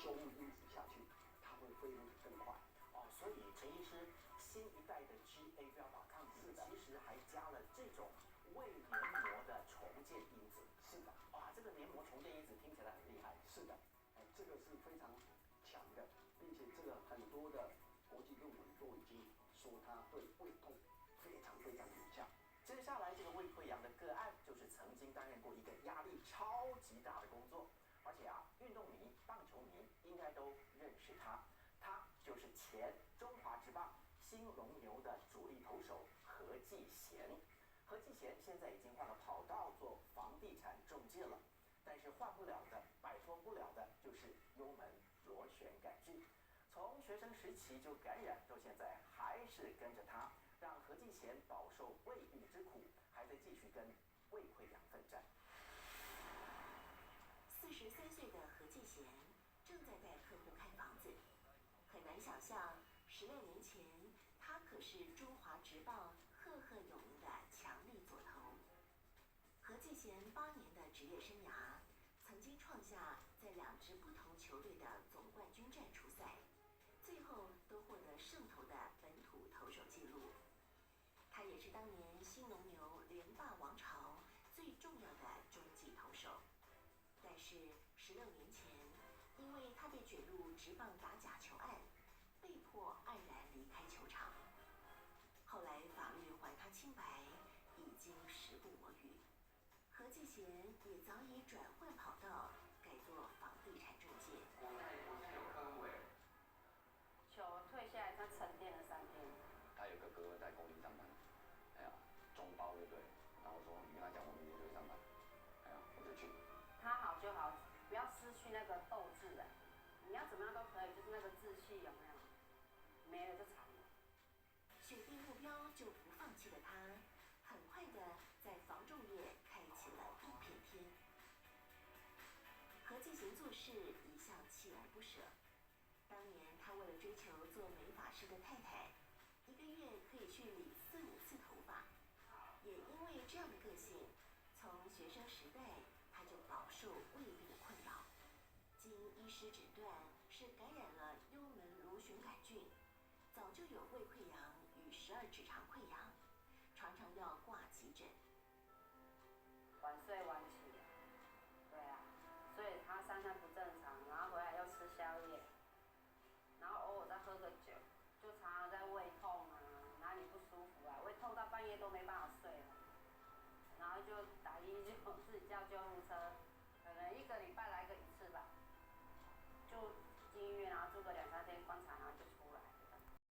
修复因子下去，它会恢复得更快。哦，所以陈医师，新一代的 GA 标靶抗体其实还加了这种胃黏膜的重建因子。是的，哇，这个黏膜重建因子听起来很厉害。是的，这个是非常强的，并且这个很多的国际论文都已经说它对胃痛非常非常有效。接下来这个胃溃疡的个案，就是曾经担任过一个压力超级大的工作，而且啊，运动迷、棒球迷应该都认识他。他就是前中华职棒兴农牛的主力投手何继贤。何继贤现在已经换了跑道做房地产中介了，但是换不了的、摆脱不了的就是幽门螺旋杆菌。从学生时期就感染，到现在还是跟着他，让何继贤饱受胃病之苦，还得继续跟胃溃疡奋战。43岁的何继贤正在带客户看房子，很难想象16年前他可是中华职棒赫赫有名的强力左投。何继贤8年的职业生涯，曾经创下在2支不同球队的总冠军战出赛，最后都获得胜投的本土投手纪录。他也是当年兴农牛连霸王朝最重要的中继投手。但是16年前，因为他被卷入职棒打假球案，被迫黯然离开球场。后来法律还他清白，已经时不我与。何继贤也早已转换跑道，改做房地产中介。我是有科委。球退下来，他沉淀了3天。他有个哥哥在工地上班，中包对不对？然后说你跟他讲，我明天就会上班。我就去。他好就好，不要失去那个斗志啊！你要怎么样都可以，就是那个志气有没有？没了就惨了。选定目标就不放弃的他，很快的在房仲业开启了一片天。何继贤做事一向锲而不舍。当年他为了追求做美发师的太太，1个月可以去理4、5次头发。也因为这样的个性，从学生时代他就饱受胃病的困扰。经医师诊断是感染了幽门螺旋杆菌，早就有胃溃疡与12指肠溃疡，常常要挂急诊。晚睡晚起，对啊，所以他3餐不正常，然后回来又吃宵夜，然后偶尔再喝个酒，就常常在胃痛啊，哪里不舒服啊，胃痛到半夜都没办法睡了，然后就打119，自己叫救护车，